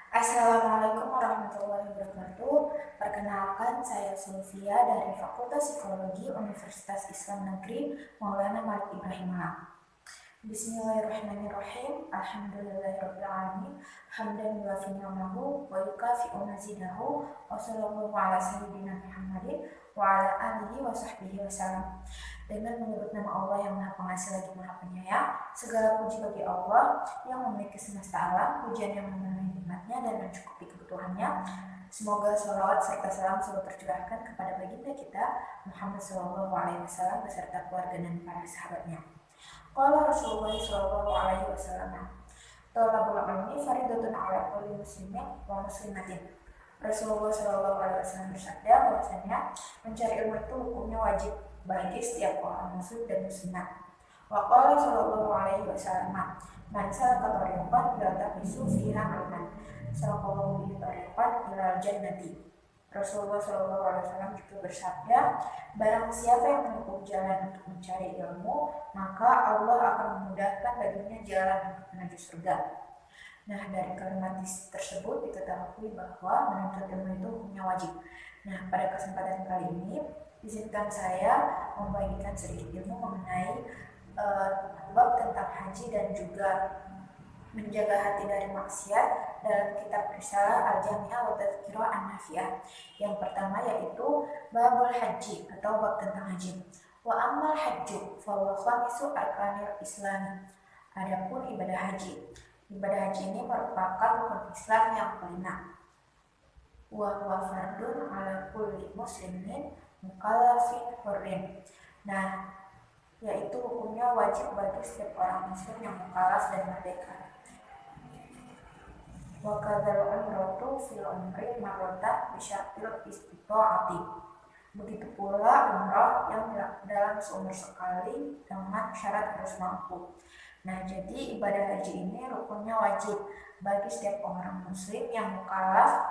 Assalamualaikum warahmatullahi wabarakatuh. Perkenalkan, saya Sulfia dari Fakultas Psikologi Universitas Islam Negeri Maulana Malik Ibrahim Malang. Bismillahirrahmanirrahim. Alhamdulillahirabbil alamin. Hamdan yuwafi ni'amahu wa yukafi'u mazidahu. Wa sallallahu ala sayyidina Muhammadin wa ala alihi wa sahbihi wasallam. Dengan menyebut nama Allah yang Maha Pengasih lagi Maha Penyayang, segala puji bagi Allah yang memiliki semesta alam, pujian yang memenuhi nikmatnya dan mencukupi kebutuhannya. Semoga salawat serta salam selalu tercurahkan kepada baginda kita Muhammad SAW beserta keluarga dan para sahabatnya. Qala Rasulullah SAW, Thalabul ilmi faridatun ala kulli muslimin wa muslimatin. Rasulullah SAW bersabda bahwasanya mencari ilmu itu hukumnya wajib bagi setiap orang muslim dan muslimah. Wa qala sallallahu alaihi wasallam, man salaka tariqan la taqisu fiha ilman, sallallahu bihi tariqan ilal jannati. Rasulullah sallallahu alaihi wasallam juga bersabda, barang siapa yang menempuh jalan untuk mencari ilmu, maka Allah akan memudahkan baginya jalan untuk menuju surga. Nah, dari kalimat tersebut diketahui bahwa menuntut ilmu itu hukumnya wajib. Nah, pada kesempatan kali ini izinkan saya membagikan sedikit ilmu mengenai bab tentang haji dan juga menjaga hati dari maksiat dalam kitab Risalah Al-Jami'ah wa Tadhkirah An-Nafi'ah. Yang pertama yaitu babul haji atau bab tentang haji. Wa ammal hajju fa huwa khamisu arkanil Islam. Adapun ibadah haji. Ibadah haji ini merupakan rukun Islam yang kelima. Wa huwa fardun ala kulli muslimin mukallafin hurrin. Nah, yaitu hukumnya wajib bagi setiap orang muslim yang mukallaf dan merdeka. Wa kadzal umratu fil umri marratan bi syartil istita'ati. Begitu pula umrah yang dalam seumur sekali dengan syarat harus mampu. Nah, jadi ibadah haji ini rukunnya wajib bagi setiap orang muslim yang mukallaf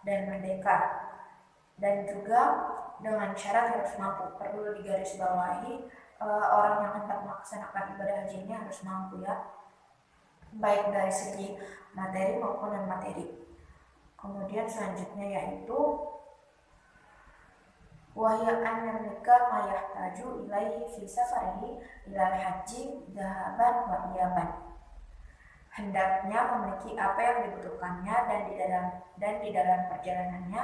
dan merdeka. Dan juga dengan syarat harus mampu. Perlu digarisbawahi, orang yang hendak melaksanakan ibadah haji ini harus mampu ya, baik dari segi materi maupun non materi. Kemudian selanjutnya yaitu wahya an yamlika ma yahtaju ilaihi fi safarihi ilal haji dhahaban wa iyaban. Hendaknya memiliki apa yang dibutuhkannya dan di dalam perjalanannya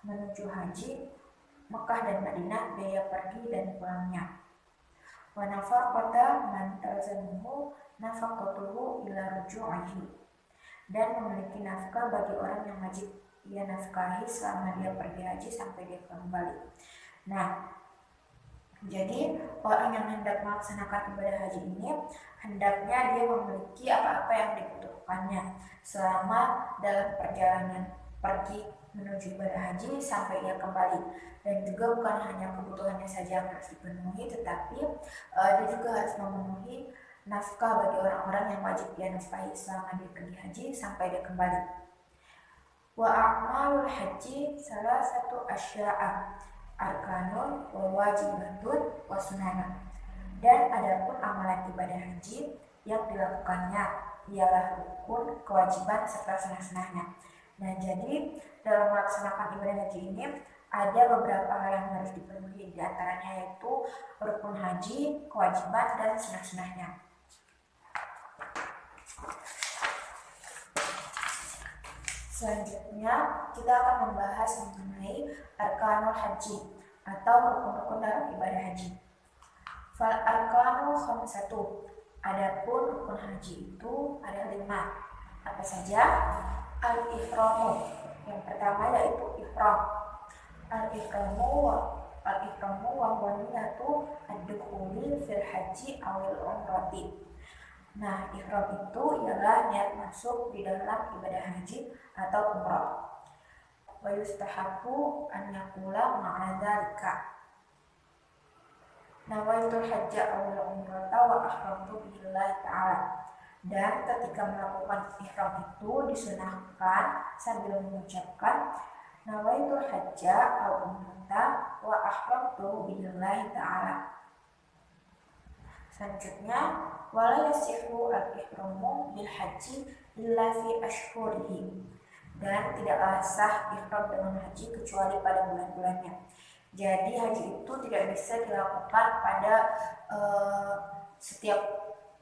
menuju haji Mekah dan Madinah, biaya pergi dan pulangnya. Wa nafaqata man talzamuhu nafaqatuhu ila ruju'ihi. Dan memiliki nafkah bagi orang yang wajib ia nafkahi selama dia pergi haji sampai dia kembali. Nah, jadi orang yang hendak melaksanakan ibadah haji ini hendaknya dia memiliki apa-apa yang dibutuhkannya selama dalam perjalanan pergi menuju ibadah haji sampai ia kembali. Dan juga bukan hanya kebutuhannya saja yang harus dipenuhi, tetapi dia juga harus memenuhi nafkah bagi orang-orang yang wajib dia nafkahi selama dia pergi haji sampai dia kembali. Wa a'malul haji salah satu asya'a arkanun wa wajibatun wa sunanah. Dan adapun amalan ibadah haji yang dilakukannya ialah rukun, kewajiban serta sunah-sunahnya. Nah, jadi dalam melaksanakan ibadah haji ini ada beberapa hal yang harus dipenuhi, di antaranya yaitu rukun haji, kewajiban dan sunah-sunahnya. Selanjutnya kita akan membahas mengenai arkanul haji atau rukun-rukun dalam ibadah haji. Fal arkanul khamsatu. Adapun rukun haji itu ada 5. Apa saja? Al-ihramu. Yang pertama yaitu ihram. Al-ihramu wa niyatu ad-dukhuli fil haji awil umrati. Nah, ihram itu ialah niat masuk di dalam ibadah haji atau umrah. Wa yustahabu an yaqula ma'a dzalika nawaitul hajja awil umrata wa ahramtu billahi ta'ala. Dan ketika melakukan ihram itu disunahkan sambil mengucapkan nawaitul hajja aw umrata wa ahramtu billahi ta'ala. Selanjutnya, wala yasihu al-ihramu bil haji illa fi ashhurihi. dan tidaklah sah ihram dengan haji kecuali pada bulan-bulannya. Jadi haji itu tidak bisa dilakukan pada setiap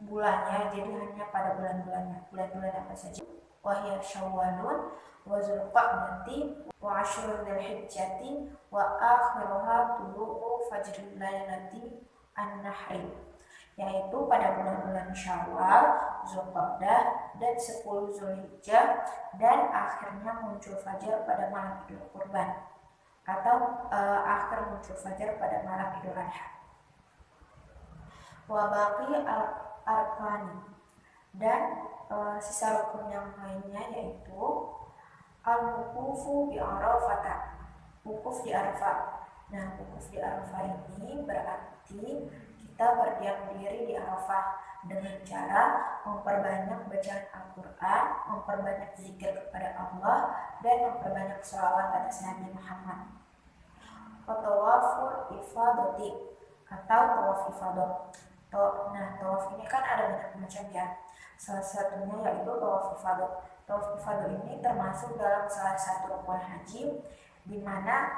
bulannya, jadi hanya pada bulan-bulannya. Bulan-bulan apa saja? Wahya Syawalun wa Zulqa'dati wa Ashrul Dzulhijjati wa akhiruha tulu'u fajril lailati an-nahri, yaitu pada bulan-bulan Syawal, Zulqa'dah, dan 10 Zulhijjah, dan akhirnya muncul fajar pada malam Idul Kurban, atau akhir muncul fajar pada malam Idul Adha. Wa baqi al-arkani, dan sisa rukun yang lainnya yaitu al-wuqufu bi Arafah, wukuf di Arafah. Nah, wukuf di Arafah ini berarti kita berdiam diri di Arafah dengan cara memperbanyak bacaan Al-Quran, memperbanyak zikir kepada Allah, dan memperbanyak sholawat atas Nabi Muhammad. Tawaful ifadati, atau tawaf ifadah. Nah, tawaf ini kan ada banyak macam ya. Salah satunya yaitu tawaf ifadah. Tawaf ifadah ini termasuk dalam salah satu rukun haji, di mana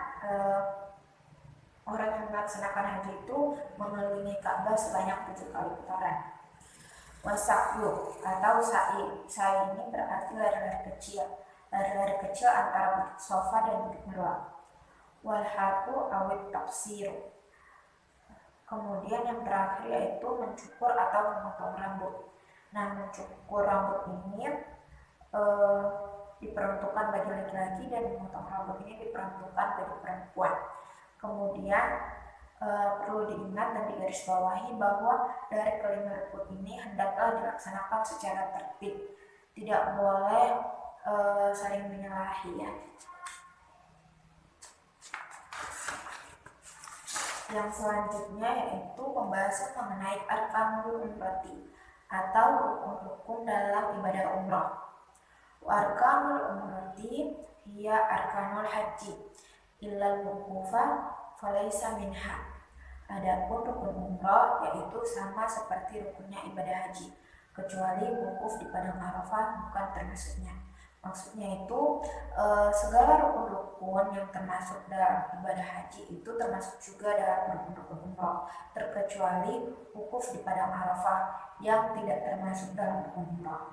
orang yang melaksanakan haji itu mengelilingi Ka'bah sebanyak 7 kali putaran. Wasa'yu, atau sa'i. Sa'i ini berarti lari-lari kecil. Lari-lari kecil antara Bukit Sofa dan Bukit Marwah. Walhaku awit tafsir. Kemudian yang terakhir yaitu mencukur atau memotong rambut. Nah, mencukur rambut ini diperuntukkan bagi laki-laki, dan memotong rambut ini diperuntukkan bagi perempuan. Kemudian perlu diingat dan digarisbawahi bahwa dari kelima rukun ini hendaklah dilaksanakan secara tertib, tidak boleh saling menyalahi ya. Yang selanjutnya yaitu pembahasan mengenai arkanul umrati, atau rukun-rukun dalam ibadah umrah. Arkanul umrati hiya arkanul haji illal wuqufa falaisa minha. Adapun rukun umrah yaitu sama seperti rukunnya ibadah haji, kecuali wukuf di padang Arafah bukan termasuknya. Maksudnya itu segala rukun-rukun yang termasuk dalam ibadah haji itu termasuk juga dalam rukun-rukun umrah, terkecuali wukuf di padang Arafah yang tidak termasuk dalam rukun umrah.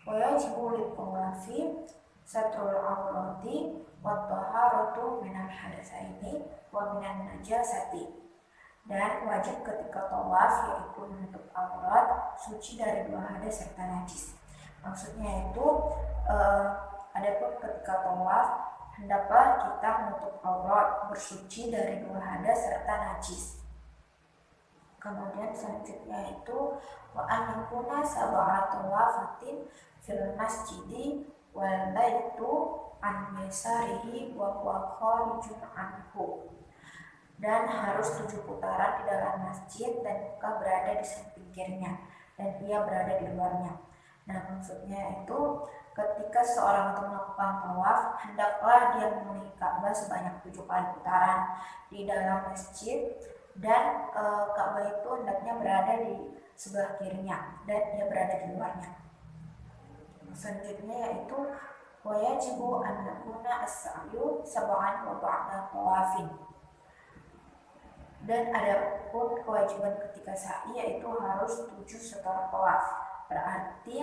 Wa yajibu lil-tawafi satrul awrati wa taharatu minal hadatsaini wa minan najasati. Dan wajib ketika tawaf yaitu menutup aurat, suci dari 2 hadas serta najis. Maksudnya itu adapun ketika tawaf hendaklah kita menutup aurat, bersuci dari 2 hadas serta najis. Kemudian selanjutnya itu wa an yakuna sab'atu wafatin fil masjidi wal baitu an yasarihi wa huwa kharijun anhu. Dan harus 7 putaran di dalam masjid, dan Mekah berada di samping kirinya dan ia berada di luarnya. Nah, maksudnya itu ketika seorang itu melakukan tawaf, hendaklah dia memenuhi Ka'bah sebanyak 7 kali putaran di dalam masjid, dan Ka'bah itu hendaknya berada di sebelah kirinya dan ia berada di luarnya. Selanjutnya yaitu wa yajibu an yakuna as-sa'yu sab'an wa ba'da tawafin. Dan ada pun kewajiban ketika sa'i yaitu harus 7 setelah tawaf. Berarti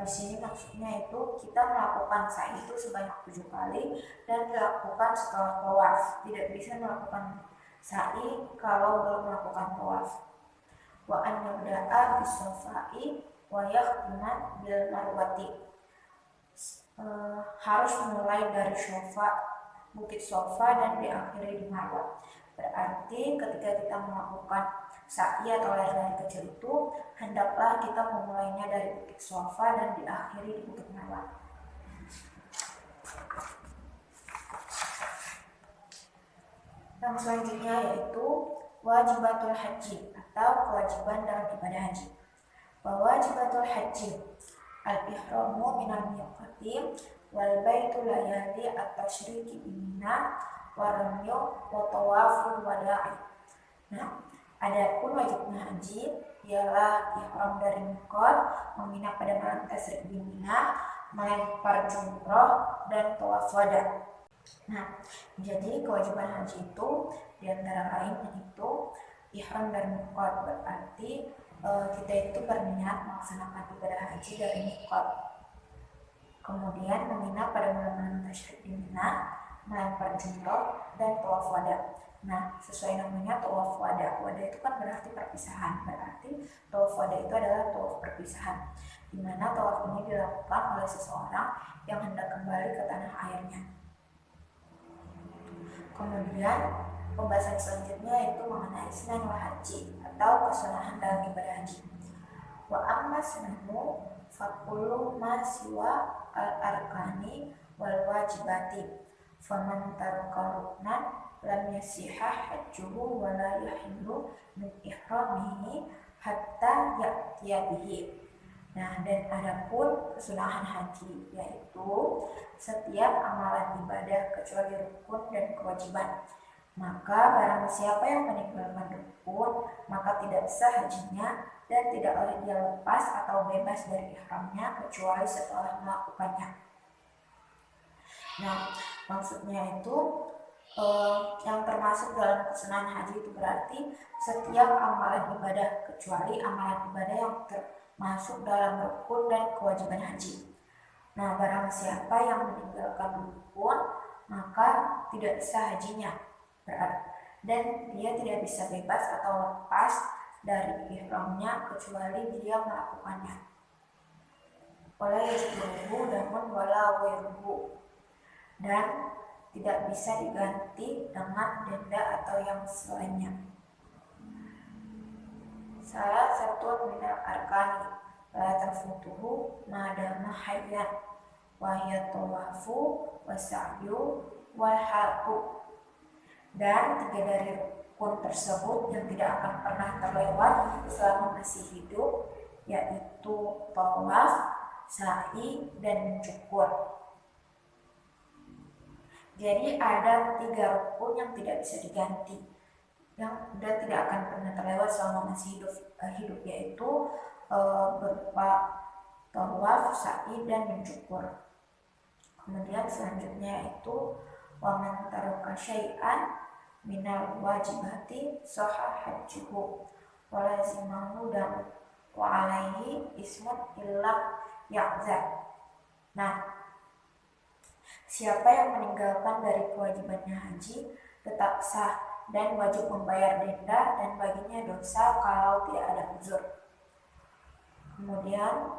di sini maksudnya itu kita melakukan sa'i itu sebanyak 7 kali dan dilakukan setelah tawaf. Tidak bisa melakukan sa'i kalau belum melakukan tawaf. Wa an yabda'a bis-safa'i wa yakhtima bil marwati. Harus mulai dari Sofa, Bukit Sofa, dan diakhiri di Marwah. Berarti ketika kita melakukan sa'i atau lari-lari kecil itu, hendaklah kita memulainya dari Bukit Sofa dan diakhiri di Bukit Marwah. Yang selanjutnya yaitu wajibatul haji, atau kewajiban dalam ibadah haji. Wajibatul haji al-ihramu minal miqati wal baitu layali at-tasyriki bimina waramyu wa tawaful wada'i. Nah, adapun wajibnya haji ialah ihram dari miqat, menginap pada malam tasyrik di Mina, melempar jumroh, dan tawaf wada. Nah, jadi kewajiban haji itu diantara lain itu ihram dan miqat, berarti kita itu berniat melaksanakan ibadah haji dari miqat, kemudian menginap pada malam tasyrik di Mina, melempar jumroh, dan tawaf wada. Nah, sesuai namanya tawaf wada. Wada itu kan berarti perpisahan. Berarti tawaf wada itu adalah tawaf perpisahan, di mana tawaf ini dilakukan oleh seseorang yang hendak kembali ke tanah airnya. Kemudian pembahasan selanjutnya yaitu mengenai sunan haji atau kesunahan dalam ibadah haji. Wa amma sunanu fakulu ma siwa al-arkani wal wajibati faman taraka ruknan lam yasihah hajjuhu wa la yahillu min ihramihi hatta ya'tiya bihi. Nah, dan adapun kesunahan haji yaitu setiap amalan ibadah kecuali rukun dan kewajiban. Maka barang siapa yang meninggalkan rukun, maka tidak sah hajinya dan tidak oleh dia lepas atau bebas dari ihramnya kecuali setelah melakukannya. Nah, maksudnya itu yang termasuk dalam kesunahan haji itu berarti setiap amalan ibadah kecuali amalan ibadah yang termasuk dalam rukun dan kewajiban haji. Nah, barang siapa yang meninggalkan rukun, maka tidak sah hajinya, dan dia tidak bisa bebas atau lepas dari ihramnya kecuali dia melakukannya. Oleh yajruhu namun wala ghairuhu, dan tidak bisa diganti dengan denda atau yang selainnya. Salah satu minal arkani la tafutuhu madama hayyan wa hiya tawafu wa sa'yu wal halqu. Dan 3 dari rukun tersebut yang tidak akan pernah terlewat selama masih hidup, yaitu tawaf, sa'i, dan mencukur. Jadi ada 3 rukun yang tidak bisa diganti, yang tidak akan pernah terlewat selama masih hidup, yaitu berupa tawaf, sa'i, dan mencukur. Kemudian selanjutnya itu wa man taraka syai'an minal wajibati sahha hajjuhu wa lazimahu dam wa alaihi ismun illa ya'zar. Nah, siapa yang meninggalkan dari kewajibannya haji tetap sah dan wajib membayar denda, dan baginya dosa kalau tidak ada uzur. Kemudian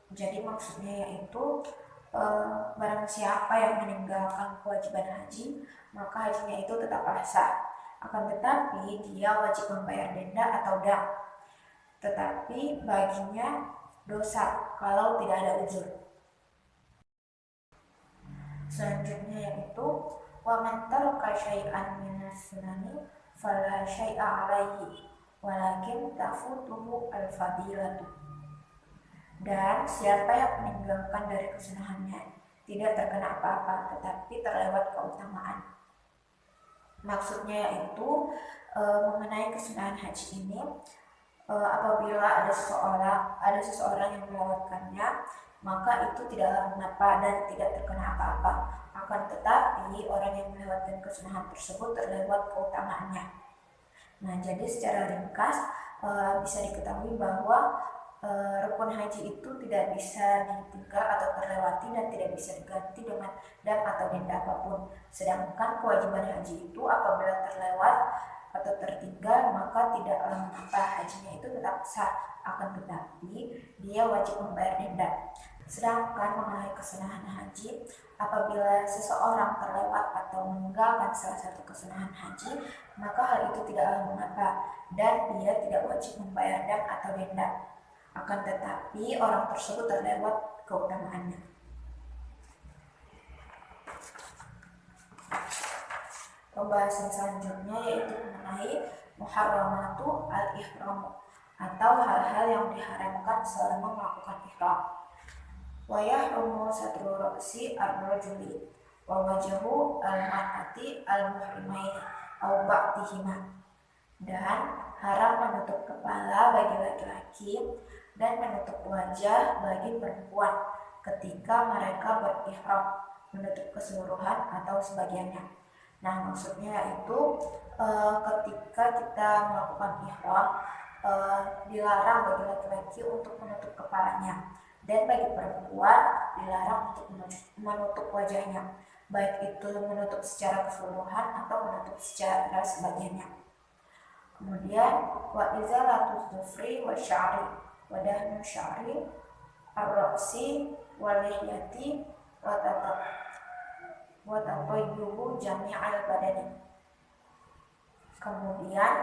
jadi maksudnya yaitu barang siapa yang meninggalkan kewajiban haji, maka hajinya itu tetaplah sah. Akan tetapi dia wajib membayar denda atau dam, tetapi baginya dosa kalau tidak ada uzur. Selanjutnya yaitu wa man taraka syai'an minas sunani fala syai'a alaihi walakin tafutuhu al-fadilatu. Dan siapa yang meninggalkan dari kesunahannya tidak terkena apa-apa, tetapi terlewat keutamaan. Maksudnya yaitu mengenai kesunahan haji ini, apabila ada seseorang yang melewatkannya, maka itu tidaklah mengapa dan tidak terkena apa-apa. Akan tetapi orang yang melewatkan kesunahan tersebut terlewat keutamaannya. Nah, jadi secara ringkas bisa diketahui bahwa rukun haji itu tidak bisa ditinggal atau terlewati dan tidak bisa diganti dengan dam atau denda apapun. Sedangkan kewajiban haji itu apabila terlewat atau tertinggal maka tidaklah mengapa, hajinya itu tetap sah, akan tetapi dia wajib membayar denda. Sedangkan mengenai kesunahan haji, apabila seseorang terlewat atau meninggalkan salah satu kesunahan haji, maka hal itu tidaklah mengapa dan dia tidak wajib membayar dam atau denda. Akan tetapi orang tersebut terlewat keutamaannya. Pembahasan selanjutnya yaitu mengenai muharramatu al-ihram atau hal-hal yang diharamkan selama melakukan ihram. Wa yahrumu satru ra'si ar-rajuli wa wajhu al-mar'ati al-muhrimaini aw ba'dihima. Dan haram menutup kepala bagi laki-laki dan menutup wajah bagi perempuan ketika mereka berihram, menutup keseluruhan atau sebagiannya. Nah, maksudnya itu ketika kita melakukan ihram, dilarang bagi laki-laki untuk menutup kepalanya, dan bagi perempuan dilarang untuk menutup wajahnya, baik itu menutup secara keseluruhan atau menutup secara sebagiannya. Kemudian wa izalatus dhufri wa sya'ri wa dahnu sya'ri ar-ra'si wa lihyati wa tatayyubu jami'al badani. Kemudian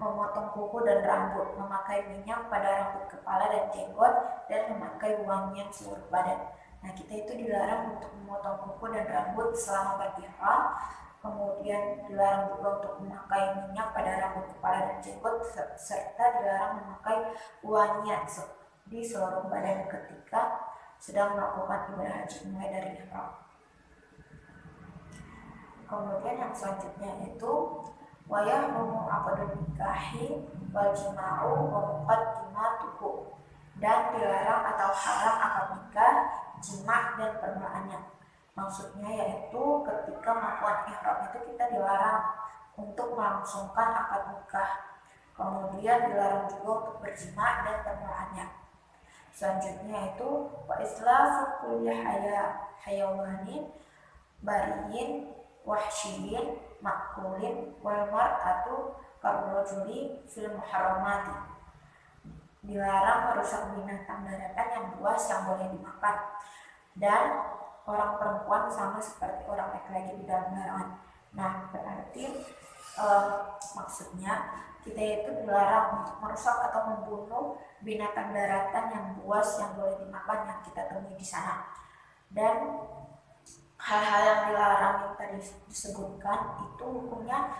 memotong kuku dan rambut, memakai minyak pada rambut kepala dan jenggot, dan memakai wangian seluruh badan. Nah, kita itu dilarang untuk memotong kuku dan rambut selama berihram. Kemudian dilarang juga untuk memakai minyak pada rambut kepala dan jenggot, serta dilarang memakai wangian di seluruh badan ketika sedang melakukan ibadah haji mulai dari ihram. Kemudian yang selanjutnya itu wayahrumu aqdun nikahi wal jima'u wa muqaddimatuhu, dan dilarang atau haram akad nikah, jima' dan permulaannya. Maksudnya yaitu ketika melakukan ihram itu kita dilarang untuk melangsungkan akad nikah. Kemudian dilarang juga untuk berjima' dan permulaannya. Selanjutnya itu wa islafu kulli hayawanin bariyin wahsyiyin makulin wal mar'atu karrojuli fil muharramati, dilarang merusak binatang daratan yang buas yang boleh dimakan, dan orang perempuan sama seperti orang laki-laki di dalam larangan. Nah, berarti maksudnya kita itu dilarang untuk merusak atau membunuh binatang daratan yang buas yang boleh dimakan yang kita temui di sana. Dan hal-hal yang dilarang yang tadi disebutkan itu hukumnya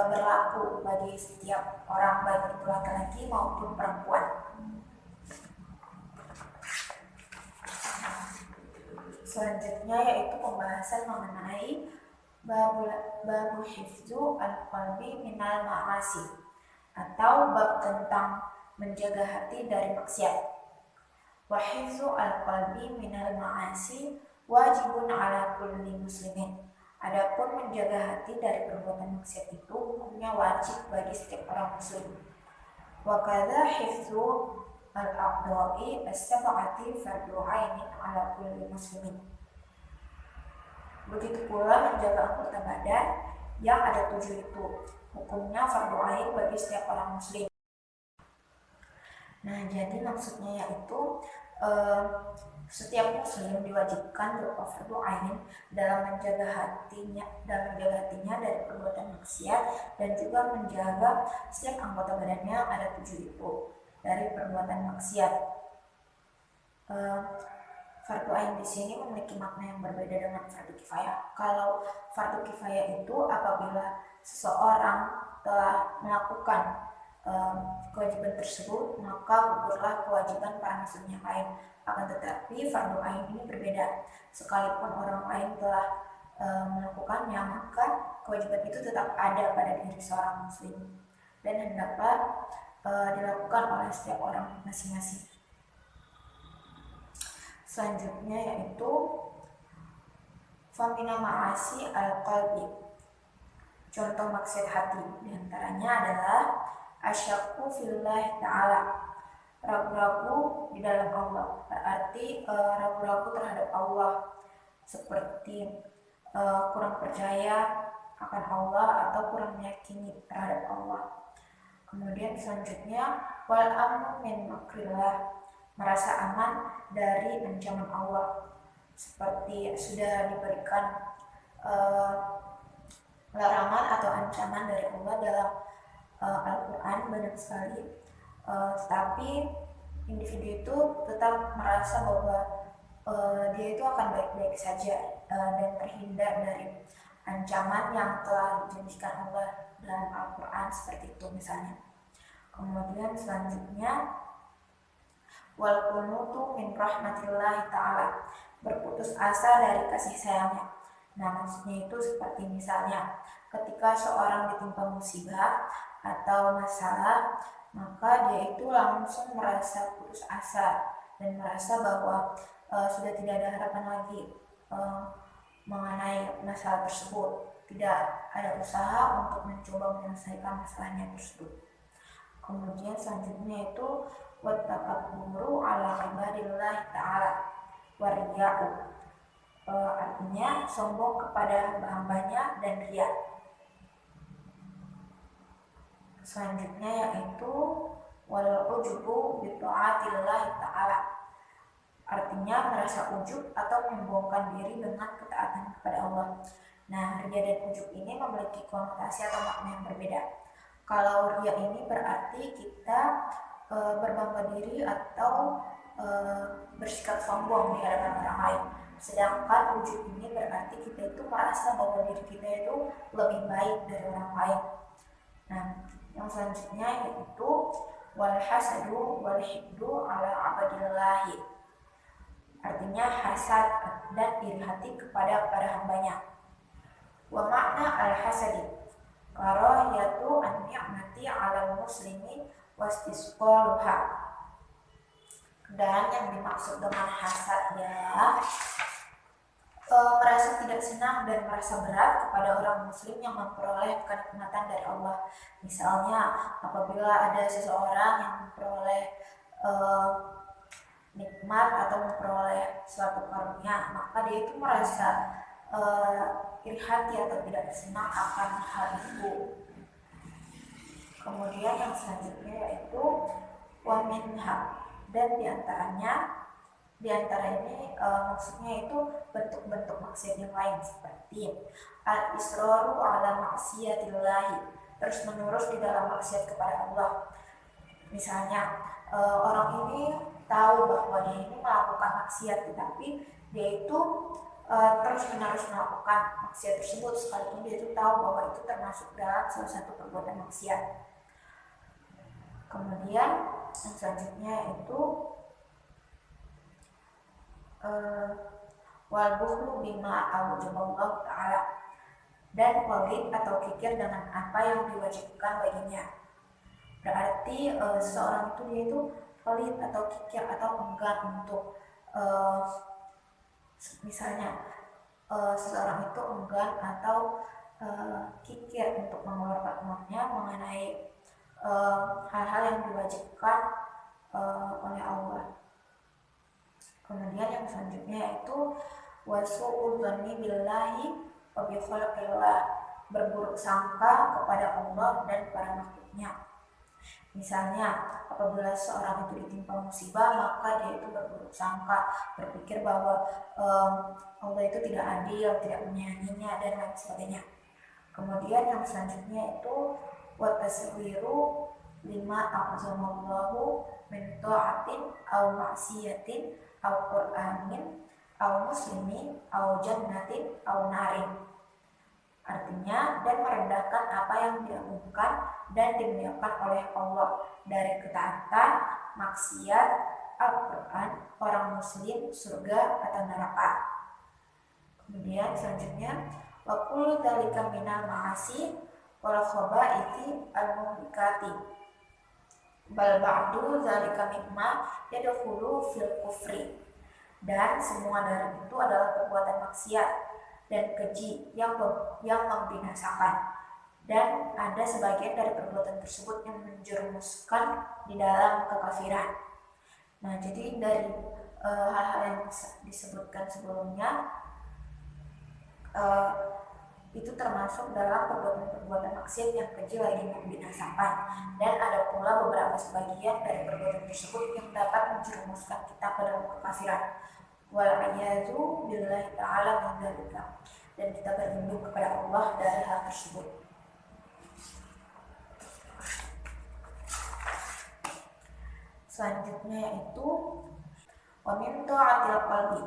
berlaku bagi setiap orang, baik itu laki-laki maupun perempuan. Selanjutnya yaitu pembahasan mengenai babu hifzu al-qalbi minal ma'asi, atau bab tentang menjaga hati dari maksiat. Wa hifzu al-qalbi minal ma'asi wajibun ala kulli muslimin. Adapun menjaga hati dari perbuatan maksiat itu hukumnya wajib bagi setiap orang muslim. Wa kadza hifzu al-aqda'i as-sab'ati fardu 'ainin ala kulli muslimin. Begitu pula menjaga anggota badan yang ada 7 itu hukumnya fardu 'ain bagi setiap orang muslim. Nah, jadi maksudnya yaitu setiap muslim diwajibkan berupa fardu ain dalam menjaga hatinya dari perbuatan maksiat, dan juga menjaga setiap anggota badannya ada 7 itu dari perbuatan maksiat. Fardu ain di sini memiliki makna yang berbeda dengan fardu kifayah. Kalau fardu kifayah itu apabila seseorang telah melakukan kewajiban tersebut, maka gugurlah kewajiban para muslim yang lain. Akan tetapi fardu ain ini berbeda. Sekalipun orang lain telah melakukannya, maka kewajiban itu tetap ada pada diri seorang muslim dan hendaklah dilakukan oleh setiap orang masing-masing. Selanjutnya yaitu famina ma'asi al-qalbi, contoh maksiat hati, diantaranya adalah asyakku fillah ta'ala, ragu-ragu di dalam Allah, berarti ragu-ragu terhadap Allah, seperti kurang percaya akan Allah atau kurang meyakini terhadap Allah. Kemudian selanjutnya wal amnu min makrillah, merasa aman dari ancaman Allah, seperti sudah diberikan larangan atau ancaman dari Allah dalam Al-Quran banyak sekali, tetapi individu itu tetap merasa bahwa dia itu akan baik-baik saja dan terhindar dari ancaman yang telah dijanjikan Allah dalam Al-Quran, seperti itu misalnya. Kemudian selanjutnya wal qunutu min rahmatillahi ta'ala, berputus asa dari kasih sayangnya. Nah, maksudnya itu seperti misalnya ketika seorang ditimpa musibah atau masalah, maka dia itu langsung merasa putus asa dan merasa bahwa sudah tidak ada harapan lagi mengenai masalah tersebut, tidak ada usaha untuk mencoba menyelesaikan masalahnya tersebut. Kemudian selanjutnya itu wattakabburu ala ibadillah ta'ala wariya'u, artinya sombong kepada hamba-hambanya dan riya. Selanjutnya yaitu wal ujubu bi ta'atillah ta'ala, artinya merasa ujub atau menyombongkan diri dengan ketaatan kepada Allah. Nah, riya dan ujub ini memiliki konotasi atau makna yang berbeda. Kalau riya ini berarti kita berbangga diri atau bersikap sombong di hadapan orang lain. Sedangkan ujub ini berarti kita itu merasa bahwa diri kita itu lebih baik dari orang lain. Nah, yang selanjutnya yaitu wal hasadu wal hibdu ala abadillahi, artinya hasad dan iri hati kepada para hambanya. Wa makna al-hasadi karahiyatu an ni'mati 'alal muslimi wastisqaluha. Dan yang dimaksud dengan hasad ya merasa tidak senang dan merasa berat kepada orang muslim yang memperoleh kenikmatan dari Allah. Misalnya apabila ada seseorang yang memperoleh nikmat atau memperoleh suatu karunia, maka dia itu merasa iri hati atau tidak senang akan hal itu. Kemudian yang selanjutnya yaitu waminha, dan diantara ini maksudnya itu bentuk-bentuk maksiat yang lain seperti al-israru ala maksiyatillahi, terus menerus di dalam maksiat kepada Allah. Misalnya orang ini tahu bahwa dia ini melakukan maksiat, tetapi dia itu terus menerus melakukan maksiat tersebut sekalipun dia itu tahu bahwa itu termasuk dalam salah satu perbuatan maksiat. Kemudian yang selanjutnya itu wal bukhlu bima aujaballahu ta'ala, dan pelit atau kikir dengan apa yang diwajibkan baginya. Berarti seorang itu dia itu pelit atau kikir atau enggan untuk misalnya seseorang itu enggan atau kikir untuk mengeluarkan uangnya mengenai hal-hal yang diwajibkan oleh Allah. Kemudian yang selanjutnya yaitu wasu'ul dzanni billahi wa bi khalqillah, berburuk sangka kepada Allah dan para makhluknya. Misalnya apabila seorang itu ditimpa musibah, maka dia itu berburuk sangka, berpikir bahwa Allah itu tidak adil, tidak menyayanginya dan lain sebagainya. Kemudian yang selanjutnya itu wa taswiru lima aqzamallahu min ta'atin aw maksiatin aw qur'anin aw muslimin aw jannatin aw narin, artinya dan merendahkan apa yang diagungkan dan dimuliakan oleh Allah dari ketaatan, maksiat, Al-Quran, orang muslim, surga atau neraka. Kemudian selanjutnya wa kullu dzalika minal ma'asi wal khaba'iti al-muhlikati bal ba'du dzalika mimma yadkhulu fil kufri, dan semua dari itu adalah perbuatan maksiat dan keji yang membinasakan, dan ada sebagian dari perbuatan tersebut yang menjerumuskan di dalam kekafiran. Nah, jadi dari hal-hal yang disebutkan sebelumnya itu termasuk dalam perbuatan-perbuatan maksiat yang keji lagi membinasakan, dan ada pula beberapa sebagian dari perbuatan tersebut yang dapat menjerumuskan kita ke dalam kekafiran. Wal-'iyadzu billahi ta'ala min dzalika, dan kita berlindung kepada Allah dari hal tersebut. Selanjutnya yaitu wa min ta'atil qalbi,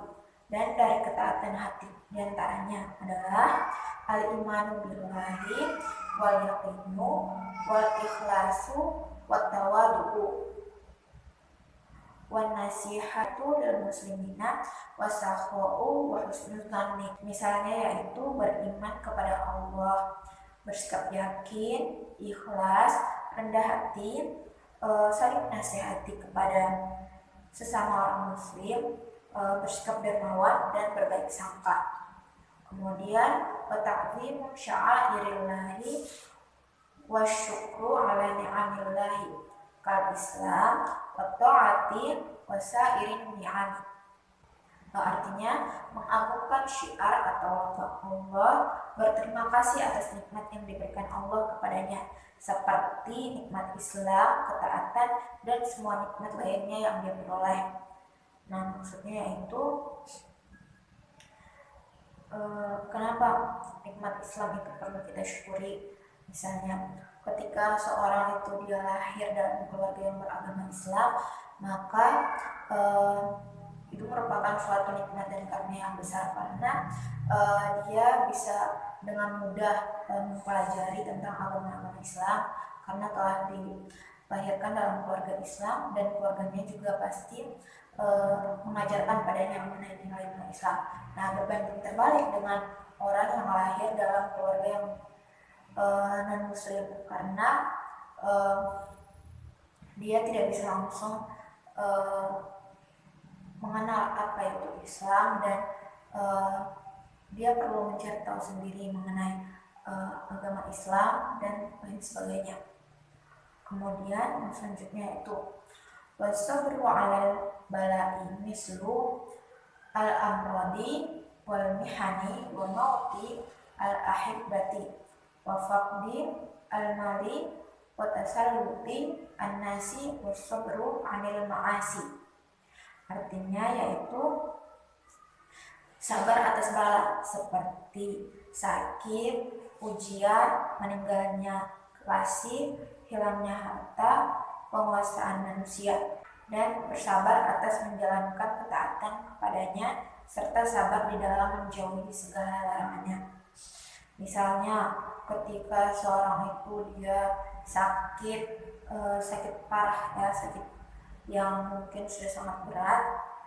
dan dari ketaatan hati. Di antaranya adalah al-imanu billahi wal yaqinu wal ikhlasu wat tawaddu wan nasihatu lil muslimina wasakhau wa husnul dzanni. Misalnya yaitu beriman kepada Allah, bersikap yakin, ikhlas, rendah hati, saling nasihati kepada sesama orang muslim, bersikap dermawan dan berbaik sangka. Kemudian ta'zimu sya'airillahi wa syukru ala ni'amillahi kal Islam wa ta'ati wa sa'irin ni'am. Artinya mengagungkan syiar atau lafaz Allah, berterima kasih atas nikmat yang diberikan Allah kepadanya, seperti nikmat Islam, ketaatan, dan semua nikmat lainnya yang dia peroleh. Nah, maksudnya yaitu kenapa nikmat Islam itu perlu kita syukuri. Misalnya ketika seorang itu dia lahir dalam keluarga yang beragama Islam, maka itu merupakan suatu nikmat dan karunia yang besar, karena dia bisa dengan mudah mempelajari tentang agama Islam karena telah dilahirkan dalam keluarga Islam, dan keluarganya juga pasti mengajarkan padanya mengenai nilai-nilai Islam. Nah, berbanding terbalik dengan orang yang lahir dalam keluarga yang non-muslim, karena dia tidak bisa langsung mengenal apa itu Islam, dan dia perlu mencari tahu sendiri mengenai agama Islam dan lain sebagainya. Kemudian yang selanjutnya itu wasabru 'alal bala'i mislu al-amradi wal mihani wa mauti al-ahibbati wa faqdi al-mali wa tasalluti an-nasi wasabru 'anil ma'asi. Artinya yaitu sabar atas bala seperti sakit, ujian, meninggalnya kekasih, hilangnya harta, penguasaan manusia, dan bersabar atas menjalankan ketaatan kepadanya, serta sabar di dalam menjauhi segala larangannya. Misalnya ketika seorang itu dia sakit, sakit parah ya, sakit yang mungkin sudah sangat berat,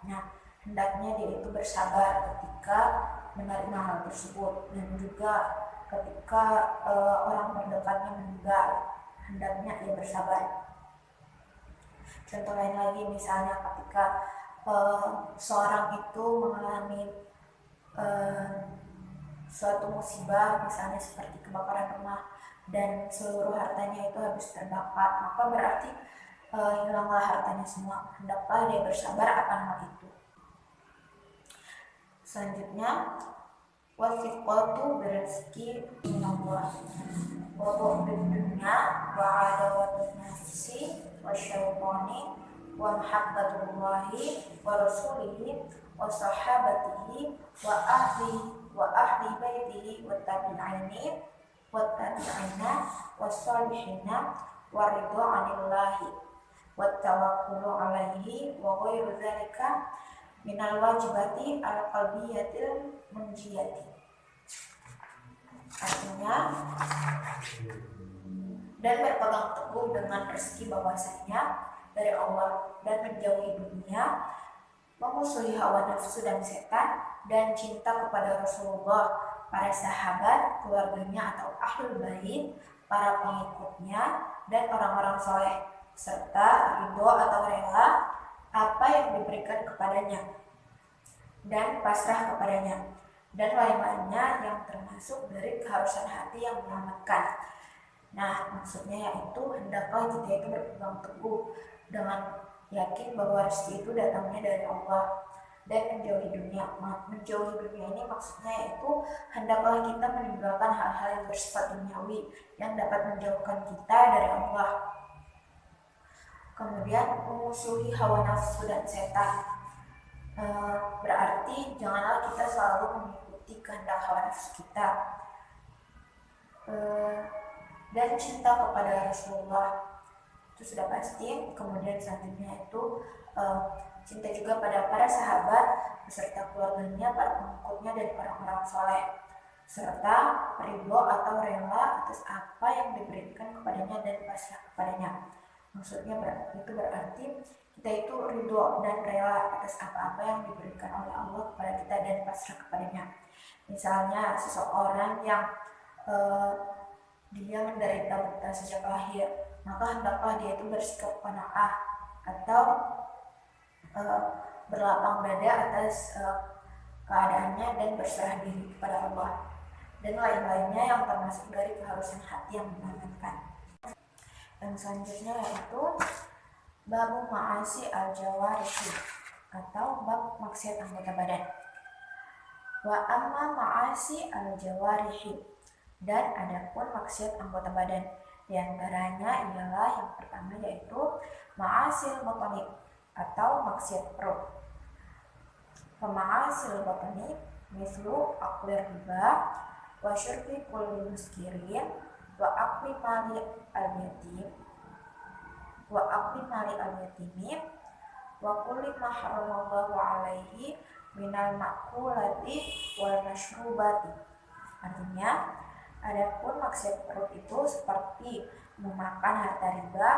nah hendaknya dia itu bersabar ketika menerima hal tersebut, dan juga ketika orang terdekatnya meninggal, hendaknya dia bersabar. Contoh lain lagi, misalnya ketika seorang itu mengalami suatu musibah, misalnya seperti kebakaran rumah dan seluruh hartanya itu habis terbakar, maka berarti hilanglah hartanya semua. Hendaklah dia bersabar akan hal itu. Selanjutnya, wasiqatu berzeki minallah wa bu'dud dunya wa adawatun nafsi wa syaitani wa mahabbatullahi wa rasulihi wa sahabatihi wa ahli baitihi wa tabi'ina wa salihina wa ridha 'anillahi wa tawakkulu 'alaihi wa ghairu dzalika minal wajibati al-qalbiyatil munjiyati. Artinya, dan berpegang teguh dengan rezeki bahwasanya dari Allah, dan menjauhi dunia, memusuhi hawa nafsu dan setan, dan cinta kepada Rasulullah, para sahabat, keluarganya atau ahlul bait, para pengikutnya, dan orang-orang soleh, serta ridho atau rela apa yang diberikan kepadanya dan pasrah kepadanya, dan lain-lainnya yang termasuk dari keharusan hati yang menyelamatkan. Nah, maksudnya yaitu hendaklah kita itu berpegang teguh dengan yakin bahwa rezeki itu datangnya dari Allah, dan menjauhi dunia. Menjauhi dunia ini maksudnya yaitu hendaklah kita meninggalkan hal-hal yang bersifat duniawi yang dapat menjauhkan kita dari Allah. Kemudian memusuhi hawa nafsu dan setan, berarti janganlah kita selalu mengikuti kehendak hawa nafsu kita, dan cinta kepada Rasulullah itu sudah pasti. Kemudian selanjutnya itu cinta juga pada para sahabat beserta keluarganya, para pengikutnya, dan orang-orang soleh, serta ridho atau rela atas apa yang diberikan kepadanya dan pasrah kepadanya. Maksudnya itu berarti kita itu ridho dan rela atas apa-apa yang diberikan oleh Allah kepada kita dan pasrah kepadanya. Misalnya seseorang yang dia menderita buta sejak lahir, maka hendaklah dia itu bersikap qanaah atau berlapang dada atas keadaannya dan berserah diri kepada Allah dan lain-lainnya yang termasuk dari keharusan hati yang mengamankan. Yang selanjutnya yaitu babu ma'asi al-jawarihi atau bab maksiat anggota badan. Wa amma ma'asi al-jawarihi, dan adapun maksiat anggota badan, di antaranya ialah yang pertama yaitu ma'asil batani atau maksiat perut. Pema'asil batani mislu aklir riba wa syurbi kulli muskirin wa akli mali al-yatim wa kulli ma haramallahu alaihi minal makulati wal mashrubati. Artinya, adapun maksiat perut itu seperti memakan harta riba,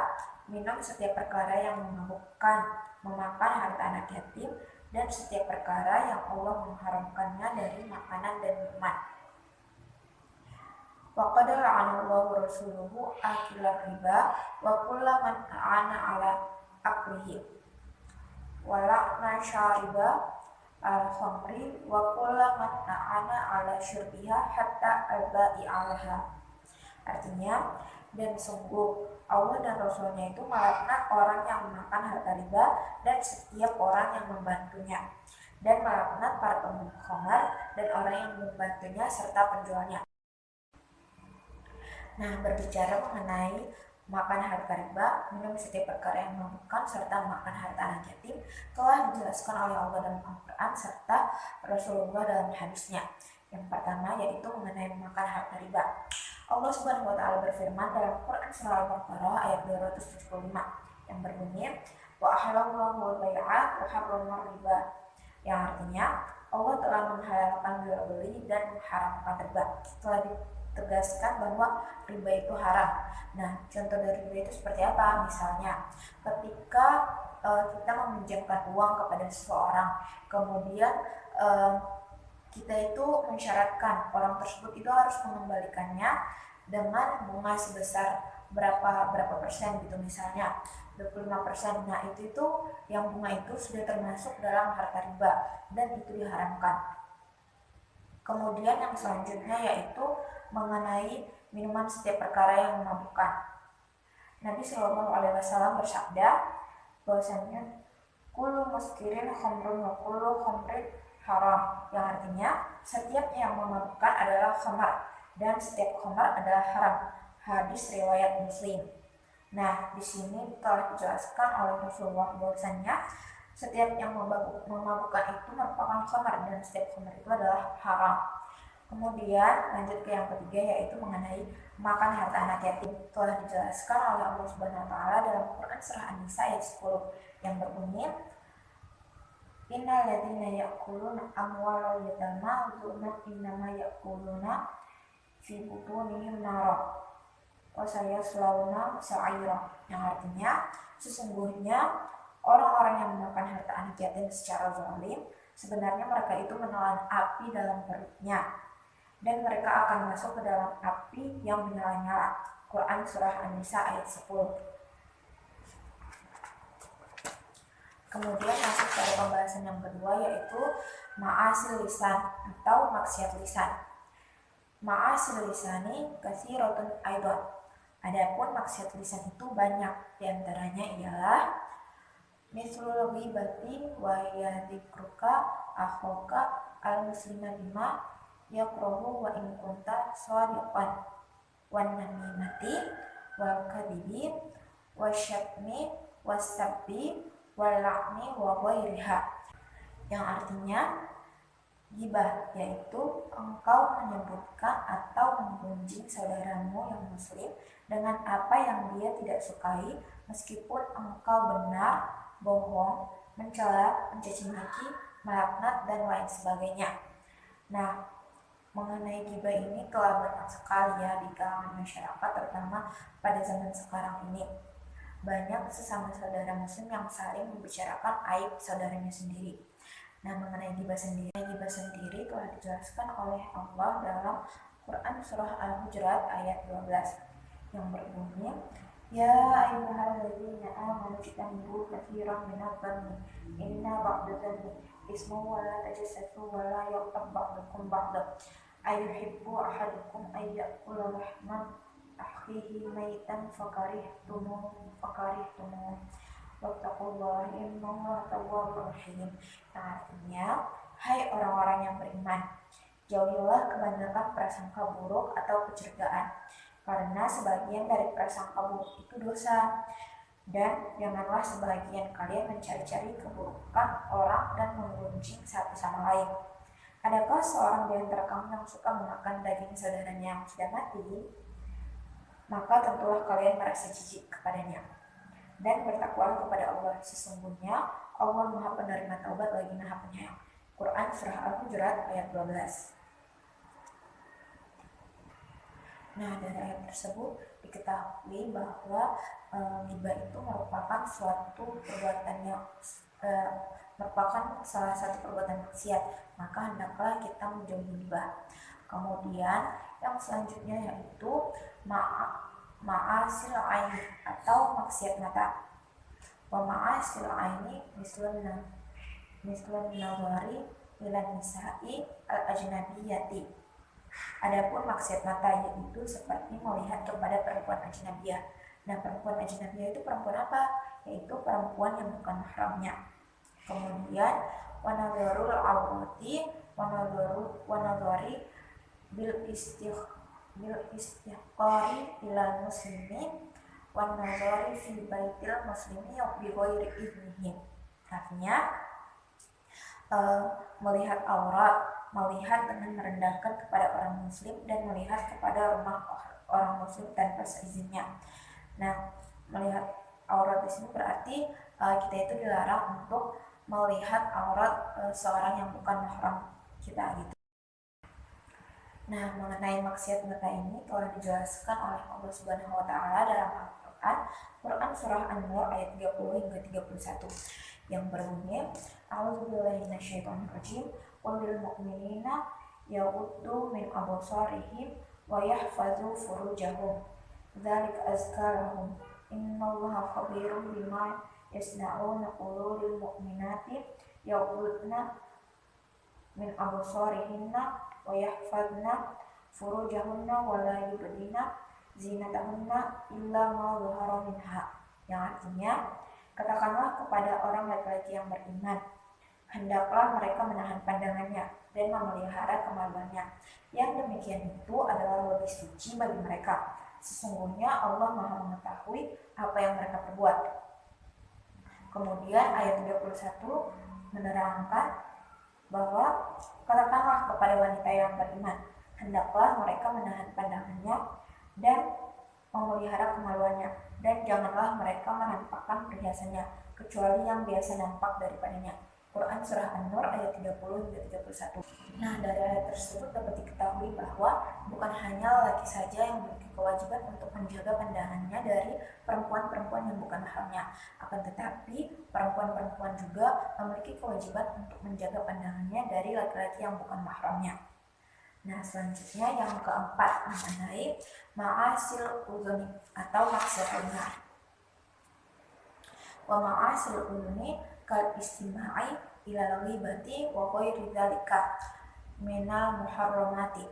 minum setiap perkara yang memabukkan, memakan harta anak yatim, dan setiap perkara yang Allah mengharamkannya dari makanan dan minuman. Wa qad la'anallahu rasuluhu akilar riba wa kulla man a'ana ala aklihi wa la'na syariba al-khamri wa kulla man a'ana ala syurbiha hatta al-ba'i alaha. Artinya, dan sungguh Allah dan Rasulnya itu melaknat orang yang memakan harta riba dan setiap orang yang membantunya, dan melaknat para pemilik khamar dan orang yang membantunya serta penjualnya. Nah, berbicara mengenai makan harta riba, minum setiap perkara yang memabukkan, serta makan harta anak yatim telah dijelaskan oleh Allah dalam Al-Quran serta Rasulullah dalam hadisnya. Yang pertama yaitu mengenai makan harta riba. Allah Subhanahu wa Ta'ala berfirman dalam Quran surah Al-Baqarah ayat 275 yang berbunyi wa ahallallahu al-bai'a wa harrama riba, yang artinya Allah telah menghalalkan jual beli dan mengharamkan riba. Telah ditegaskan bahwa riba itu haram. Nah, contoh dari riba itu seperti apa? Misalnya, ketika kita meminjamkan uang kepada seseorang, kemudian kita itu mensyaratkan orang tersebut itu harus mengembalikannya dengan bunga sebesar berapa persen gitu, misalnya 25%. Nah, itu yang bunga itu sudah termasuk dalam harta riba dan itu diharamkan. Kemudian yang selanjutnya yaitu mengenai minuman setiap perkara yang memabukkan. Nabi Shallallahu Alaihi Wasallam bersabda bahwasanya kullu muskirin khamrun wa kullu khamrin haram, yang artinya setiap yang memabukkan adalah khamar dan setiap khamar adalah haram. Hadis riwayat Muslim. Nah, di sini telah dijelaskan oleh Rasulullah bahwasanya setiap yang memabukkan itu merupakan khamar dan setiap khamar itu adalah haram. Kemudian lanjut ke yang ketiga yaitu mengenai makan harta anak yatim. Telah dijelaskan oleh Allah Subhanahu wa Ta'ala dalam Quran surah An-Nisa ayat 10 yang berbunyi innal ladzina ya'kuluna amwalal yatama zulman innama ya'kuluna fi butunihim nar wa sayaslawna sa'ira, yang artinya sesungguhnya orang-orang yang memakan harta anak yatim secara zalim sebenarnya mereka itu menelan api dalam perutnya dan mereka akan masuk ke dalam api yang menyala-nyala. Quran surah An-Nisa ayat 10. Kemudian masuk pada pembahasan yang kedua yaitu ma'asil lisan atau maksiat lisan. Ma'asil lisani katsiratun aidan. Adapun maksiat lisan itu banyak, diantaranya ialah mislul ghibati wa yadhikruka akhoka al-muslima bima yaqrahu wa in kunta shadiqan wan namimati wal kadhibi wasyatmi wasabbi wal la'ni wa ghairiha, yang artinya ghibah yaitu engkau menyebutkan atau menggunjing saudaramu yang muslim dengan apa yang dia tidak sukai meskipun engkau benar, bohong, mencela, mencaci maki, melaknat dan lain sebagainya. Nah, mengenai ghibah ini telah banyak sekali ya di kalangan masyarakat, terutama pada zaman sekarang ini. Banyak sesama saudara muslim yang saling membicarakan aib saudaranya sendiri. Nah, mengenai ghibah sendiri telah dijelaskan oleh Allah dalam Quran surah Al-Hujurat ayat 12 yang berbunyi Ya ayyuhalladzina amanu ijtanibu katsiran minadh-dhanni inna ba'dadh-dhanni ismun wa la tajassasu wa la yaghtab ba'dukum ba'dan ayuhibbu ahadukum ay ya'kula lahma akhihi maitan fakarihtumuh wattaqullaha innallaha tawwabur rahim. Artinya, hai orang-orang yang beriman, jauhilah kebanyakan prasangka buruk atau kecurigaan, karena sebagian dari prasangka buruk itu dosa. Dan janganlah sebagian kalian mencari-cari keburukan orang dan menggunjing satu sama lain. Adakah seorang di antara kamu yang suka memakan daging saudaranya yang sudah mati? Maka tentulah kalian merasa jijik kepadanya. Dan bertakwalah kepada Allah, sesungguhnya Allah Maha Penerima Taubat lagi Maha Penyayang. Quran Surah Al-Hujurat ayat 12. Nah, dari ayat tersebut diketahui bahwa ghibah itu merupakan suatu perbuatan yang merupakan salah satu perbuatan maksiat, maka hendaklah kita menjauhi ghibah. Kemudian yang selanjutnya yaitu ma'asil aini atau maksiat mata. Wa ma'asil aini mislun nawari ila nisa'i al-ajnabiyati. Adapun maksiat mata yaitu seperti melihat kepada perempuan ajnabiyah. Nah, perempuan ajnabiyah itu perempuan apa? Yaitu perempuan yang bukan mahramnya. Kemudian wanadharul awrati wanadhari bil istiqari ilal muslimin wanadhari fi baitil muslimi bi ghairi idnihi. Artinya melihat aurat, melihat dengan merendahkan kepada orang muslim dan melihat kepada rumah orang muslim tanpa seizinnya. Nah, melihat aurat di sini berarti kita itu dilarang untuk melihat aurat seorang yang bukan mahram kita gitu. Nah, mengenai maksiat mata ini telah dijelaskan oleh Allah Subhanahu wa taala dalam Al-Qur'an, Quran surah An-Nur ayat 30 hingga 31 yang berbunyi, A'udzubillahi minasyaitonirrajim, qul lil mu'minina yaghuddu min absarihim wa yahfazu furujahum dzalika azka lahum innallaha khabirum bima yasna'una qul lil mu'minati yaghuddna min absarihinna wa yahfazna furujahunna wa la yubdina zinatahunna illa ma dhahara minha. Yang artinya, katakanlah kepada orang laki-laki yang beriman, hendaklah mereka menahan pandangannya dan memelihara kemaluannya. Yang demikian itu adalah lebih suci bagi mereka. Sesungguhnya Allah Maha mengetahui apa yang mereka perbuat. Kemudian ayat 31 menerangkan bahwa katakanlah kepada wanita yang beriman, hendaklah mereka menahan pandangannya dan memelihara kemaluannya, dan janganlah mereka menampakkan perhiasannya kecuali yang biasa nampak daripadanya. Quran surah An-Nur ayat 30 hingga 31. Nah, dari ayat tersebut dapat diketahui bahwa bukan hanya laki saja yang memiliki kewajiban untuk menjaga pandangannya dari perempuan-perempuan yang bukan mahramnya, akan tetapi perempuan-perempuan juga memiliki kewajiban untuk menjaga pandangannya dari laki-laki yang bukan mahramnya. Nah, selanjutnya yang keempat mengenai ma'asil udhuni atau maksiat telinga. Wa ma'asil udhuni kal istima'i ilal ghibati wa ghairi dzalika minal muharramati.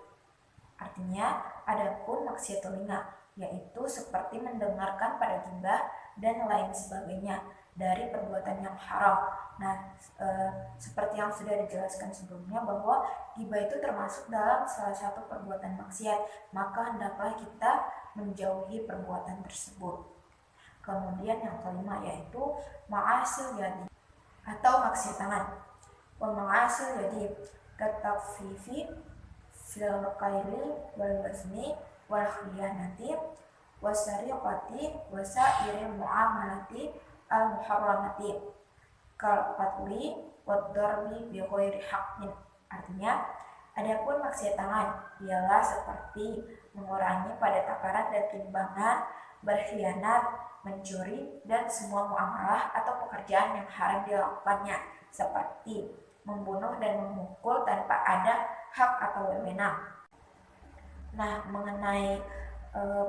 Artinya, adapun maksiat telinga yaitu seperti mendengarkan pada ghibah dan lain sebagainya dari perbuatan yang haram. Nah, seperti yang sudah dijelaskan sebelumnya bahwa ghibah itu termasuk dalam salah satu perbuatan maksiat, maka hendaklah kita menjauhi perbuatan tersebut. Kemudian yang kelima yaitu ma'asil yadi atau maksiat tangan. Wa ma'asil yadi katafifi fil qaili wal wazni wal khiyanati wasariqati wasairil muamalati al muharramati kal qatli wad darbi bi ghairi haqqin. Artinya, adapun maksiat tangan ialah seperti mengurangi pada takaran dan timbangan, berkhianat, mencuri, dan semua muamalah atau pekerjaan yang haram dilakukannya, seperti membunuh dan memukul tanpa ada hak atau wewenang. Nah, mengenai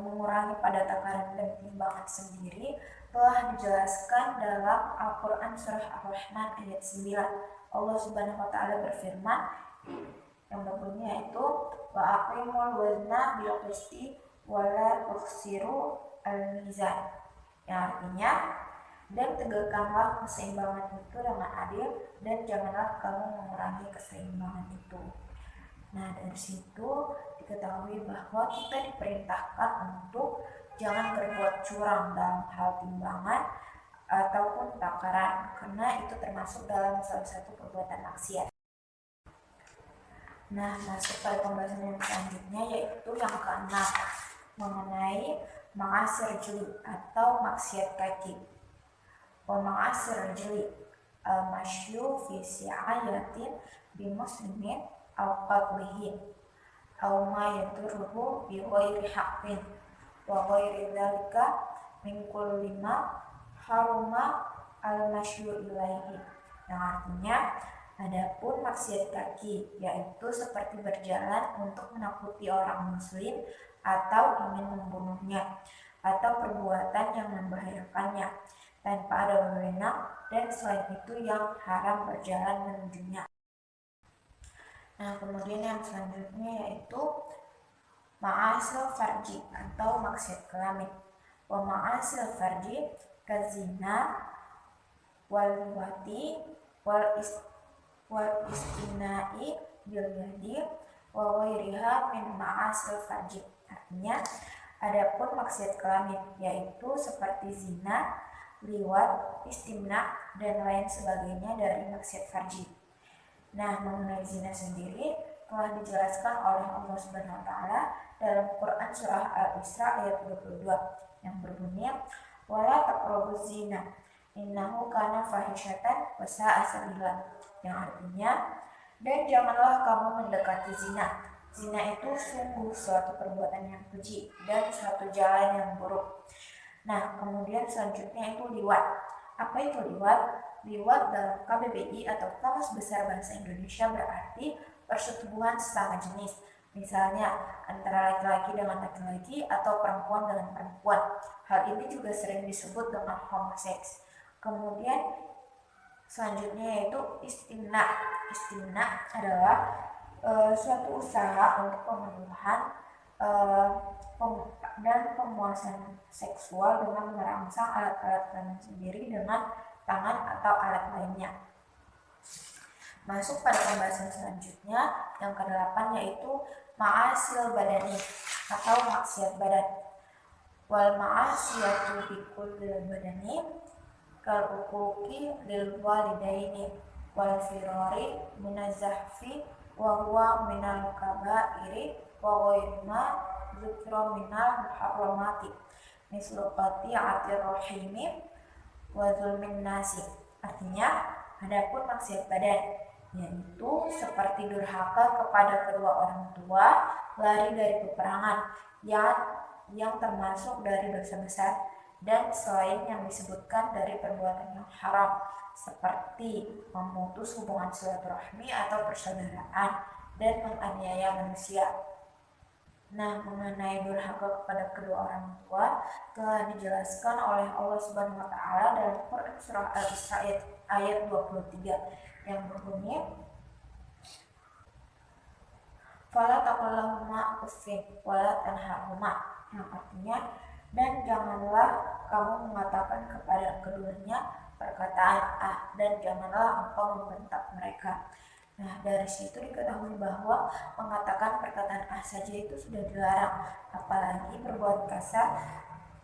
mengurangi pada takaran dan timbangan sendiri telah dijelaskan dalam Al-Quran surah Ar-Rahman ayat 9. Allah Subhanahu wa Ta'ala berfirman yang berbunyi yaitu wa aqimul wazna bil qisti wa la tukhsiru al mizan, yang artinya dan tegakkanlah keseimbangan itu dengan adil dan janganlah kamu mengurangi keseimbangan itu. Nah, dari situ diketahui bahwa kita diperintahkan untuk jangan berbuat curang dalam hal timbangan ataupun takaran, karena itu termasuk dalam salah satu perbuatan maksiat. Nah, masuk pada pembahasan yang selanjutnya yaitu yang keenam, mengenai ma'asir jeli atau maksiat kaki. Wa ma'asir jeli al-masyu fi si'ayatin bi muslimin aw qadlihin aw ma yadurruhu bi ghairi haqqin wa ghairi dzalika min kulli ma haruma al-masyu ilaihi, yang artinya adapun maksiat kaki yaitu seperti berjalan untuk menakuti orang muslim atau ingin membunuhnya atau perbuatan yang membahayakannya tanpa ada wewenang, dan selain itu yang haram berjalan menujunya. Nah, kemudian yang selanjutnya yaitu ma'asil farji atau maksiat kelamin. Wa ma'asil farji kazina wal wati wal istinai bil yadi wa ghairiha min ma'asil farji. Artinya adapun maksiat kelamin yaitu seperti zina, liwat, istimna, dan lain sebagainya dari maksiat farji. Nah, mengenai zina sendiri telah dijelaskan oleh Allah Subhanahu wa Ta'ala dalam Quran surah Al-Isra ayat 22 yang berbunyi wala taqrabuz zina innahu kana fahisyatan wa sa'a sabila, yang artinya dan janganlah kamu mendekati zina. Zina itu sungguh suatu perbuatan yang keji dan suatu jalan yang buruk. Nah, kemudian selanjutnya itu liwat. Apa itu liwat? Liwat dalam KBBI atau Kamus Besar Bahasa Indonesia berarti persetubuhan sesama jenis. Misalnya antara laki-laki dengan laki-laki atau perempuan dengan perempuan. Hal ini juga sering disebut dengan homoseks. Kemudian selanjutnya yaitu istimna. Istimna adalah suatu usaha untuk pemenuhan dan pemuasan seksual dengan merangsang alat-alat kelamin sendiri dengan tangan atau alat lainnya. Masuk pada pembahasan selanjutnya yang ke-8 yaitu ma'asil badani atau maksiat badan. Wal ma'asiyatu bi kulli badani kal uquqi lil walidaini wal firari minazahfi wa huwa minal kaba'iri wa ghairima dzikra minal muharramati mislu qati'atir rahimi wa zulmin nasi. Artinya adapun maksiat badan yaitu seperti durhaka kepada kedua orang tua, lari dari peperangan yang termasuk dari dosa besar, dan selain yang disebutkan dari perbuatan yang haram seperti memutus hubungan silaturahmi atau persaudaraan dan menganiaya manusia. Nah, mengenai durhaka kepada kedua orang tua telah dijelaskan oleh Allah Subhanahu wa Ta'ala dalam Quran surah Al-Isra ayat 23 yang berbunyi fala taqul lahuma uffin wala tanharhuma, yang artinya dan janganlah kamu mengatakan kepada keduanya perkataan dan janganlah engkau membentak mereka. Nah, dari situ diketahui bahwa mengatakan perkataan saja itu sudah dilarang, apalagi berbuat kasar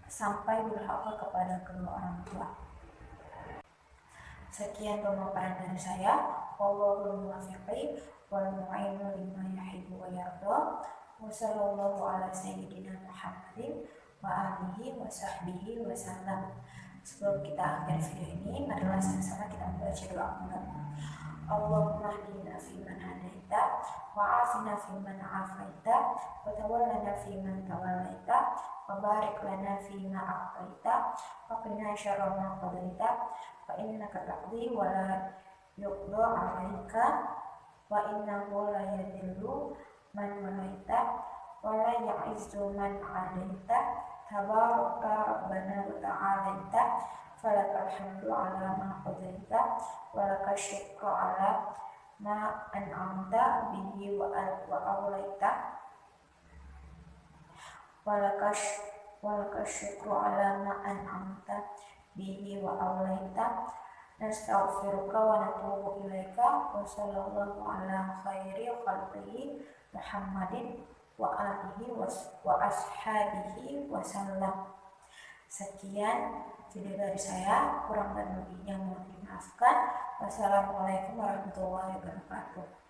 sampai durhaka kepada kedua orang tua. Sekian pemaparan dari saya. Wallahul muwaffiq wal mu'inu lima yuhibbu wa yarda. Wa sallallahu ala sayyidina Muhammadin wa alihi wa sahbihi wa sallam. Sebelum kita akhir video ini, marilah sama-sama kita membaca doa qunut. Allahumma hdina fiman hadaita wa afina fiman afaita wa tawallana fiman tawallaita wa barik lana fima a'taita wa qina syarra ma qadaita fa innaka taqdi wa la yuqda 'alaika wa innahu la yadhillu man walaita wa la ya'izzu man 'adaita tabaraka rabbana wa ta'alaita falakal hamdu 'ala ma qadaita wa lakal syukru 'ala ma an'amta bihi wa awlaita walaka syukru ala ma an'amta bihi wa awlaita nastaghfiruka wa natubu ilaika wa sallallahu ala khairi khalqihi Muhammadin wa alihi wa ashabihi wa sallam. Sekian video dari saya, kurang dan lebihnya mohon dimaafkan. Wassalamualaikum warahmatullahi wabarakatuh.